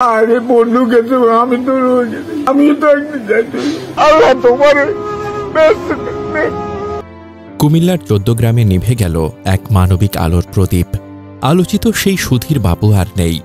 আরে বন্ধু গেছে, আমি তো একদিন যাচ্ছি। আল্লাহ তোমার কুমিল্লার ১৪ গ্রামে নিভে গেল এক মানবিক আলোর প্রদীপ। আলোচিত সেই সুধীর বাবু আর নেই,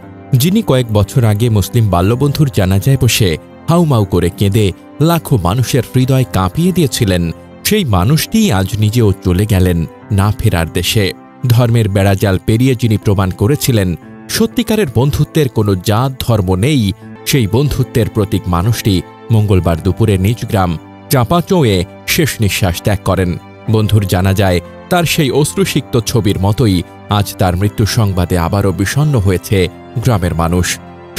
যিনি কয়েক বছর আগে মুসলিম বাল্যবন্ধুর জানাজায় বসে হাউমাউ করে কেঁদে লাখো মানুষের হৃদয় কাঁপিয়ে দিয়েছিলেন। সেই মানুষটিই আজ নিজেও চলে গেলেন না ফেরার দেশে। ধর্মের বেড়াজাল পেরিয়ে যিনি প্রমাণ করেছিলেন সত্যিকারের বন্ধুত্বের কোনো জাত ধর্ম নেই, সেই বন্ধুত্বের প্রতীক মানুষটি মঙ্গলবার দুপুরে নিজ গ্রাম চাঁপাচৌয়ে শেষ নিঃশ্বাস ত্যাগ করেন। বন্ধুর জানাজায় তার সেই অশ্রুসিক্ত ছবির মতোই আজ তার মৃত্যু সংবাদে আবারও বিষণ্ণ হয়েছে গ্রামের মানুষ।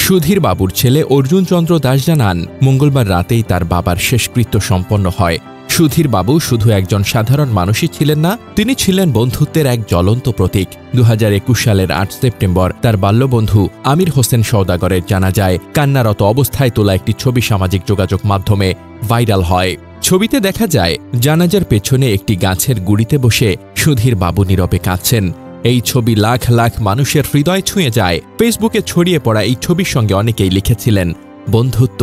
সুধীর বাবুর ছেলে অর্জুন চন্দ্র দাস জানান, মঙ্গলবার রাতেই তার বাবার শেষকৃত্য সম্পন্ন হয়। সুধীর বাবু শুধু একজন সাধারণ মানুষই ছিলেন না, তিনি ছিলেন বন্ধুত্বের এক জ্বলন্ত প্রতীক। ২০২১ সালের ৮ সেপ্টেম্বর তার বাল্যবন্ধু আমির হোসেন সওদাগরের জানাজায় কান্নারত অবস্থায় তোলা একটি ছবি সামাজিক যোগাযোগ মাধ্যমে ভাইরাল হয়। ছবিতে দেখা যায় জানাজার পেছনে একটি গাছের গুড়িতে বসে সুধীর বাবু নীরবে কাঁদছেন। এই ছবি লাখ লাখ মানুষের হৃদয় ছুঁয়ে যায়। ফেসবুকে ছড়িয়ে পড়া এই ছবির সঙ্গে অনেকেই লিখেছিলেন, বন্ধুত্ব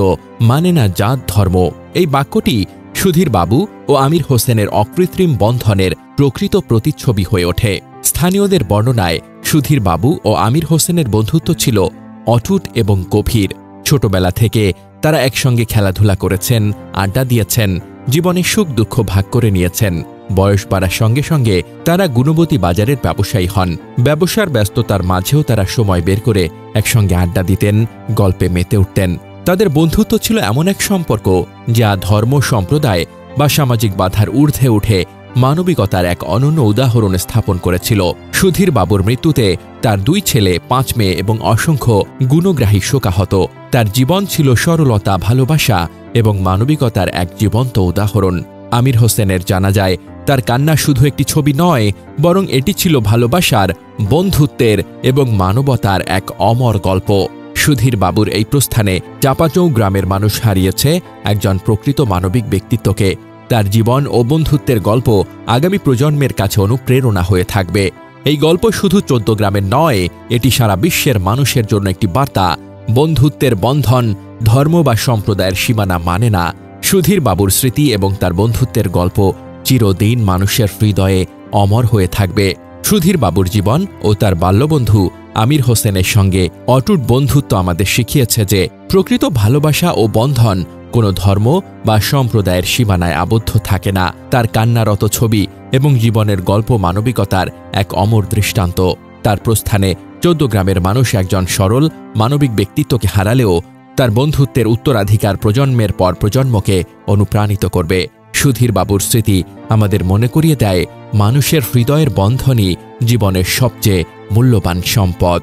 মানে না জাত ধর্ম। এই বাক্যটি সুধীর বাবু ও আমির হোসেনের অকৃত্রিম বন্ধনের প্রকৃত প্রতিচ্ছবি হয়ে ওঠে। স্থানীয়দের বর্ণনায় সুধীর বাবু ও আমির হোসেনের বন্ধুত্ব ছিল অটুট এবং গভীর। ছোটবেলা থেকে তারা একসঙ্গে খেলাধুলা করেছেন, আড্ডা দিয়েছেন, জীবনে সুখ দুঃখ ভাগ করে নিয়েছেন। বয়স বাড়ার সঙ্গে সঙ্গে তারা গুণবতী বাজারের ব্যবসায়ী হন। ব্যবসার ব্যস্ততার মাঝেও তারা সময় বের করে একসঙ্গে আড্ডা দিতেন, গল্পে মেতে উঠতেন। তাদের বন্ধুত্ব ছিল এমন এক সম্পর্ক যা ধর্ম, সম্প্রদায় বা সামাজিক বাধার ঊর্ধ্বে উঠে মানবিকতার এক অনন্য উদাহরণ স্থাপন করেছিল। সুধীর বাবুর মৃত্যুতে তার ২ ছেলে, ৫ মেয়ে এবং অসংখ্য গুণগ্রাহী শোকাহত। তার জীবন ছিল সরলতা, ভালোবাসা এবং মানবিকতার এক জীবন্ত উদাহরণ। আমির হোসেনের জানাজায় তার কান্না শুধু একটি ছবি নয়, বরং এটি ছিল ভালোবাসার, বন্ধুত্বের এবং মানবতার এক অমর গল্প। সুধীর বাবুর এই প্রস্থানে চাঁপাচৌ গ্রামের মানুষ হারিয়েছে একজন প্রকৃত মানবিক ব্যক্তিত্বকে। তার জীবন ও বন্ধুত্বের গল্প আগামী প্রজন্মের কাছে অনুপ্রেরণা হয়ে থাকবে। এই গল্প শুধু ১৪ গ্রামের নয়, এটি সারা বিশ্বের মানুষের জন্য একটি বার্তা। বন্ধুত্বের বন্ধন ধর্ম বা সম্প্রদায়ের সীমানা মানে না। সুধীর বাবুর স্মৃতি এবং তার বন্ধুত্বের গল্প চিরদিন মানুষের হৃদয়ে অমর হয়ে থাকবে। সুধীর বাবুর জীবন ও তার বাল্যবন্ধু আমির হোসেনের সঙ্গে অটুট বন্ধুত্ব আমাদের শিখিয়েছে যে প্রকৃত ভালোবাসা ও বন্ধন কোনো ধর্ম বা সম্প্রদায়ের সীমানায় আবদ্ধ থাকে না। তার কান্নারত ছবি এবং জীবনের গল্প মানবিকতার এক অমর দৃষ্টান্ত। তার প্রস্থানে ১৪ গ্রামের মানুষ একজন সরল মানবিক ব্যক্তিত্বকে হারালেও তার বন্ধুত্বের উত্তরাধিকার প্রজন্মের পর প্রজন্মকে অনুপ্রাণিত করবে। সুধীর বাবুর স্মৃতি আমাদের মনে করিয়ে দেয়, মানুষের হৃদয়ের বন্ধনই জীবনের সবচেয়ে মূল্যবান সম্পদ।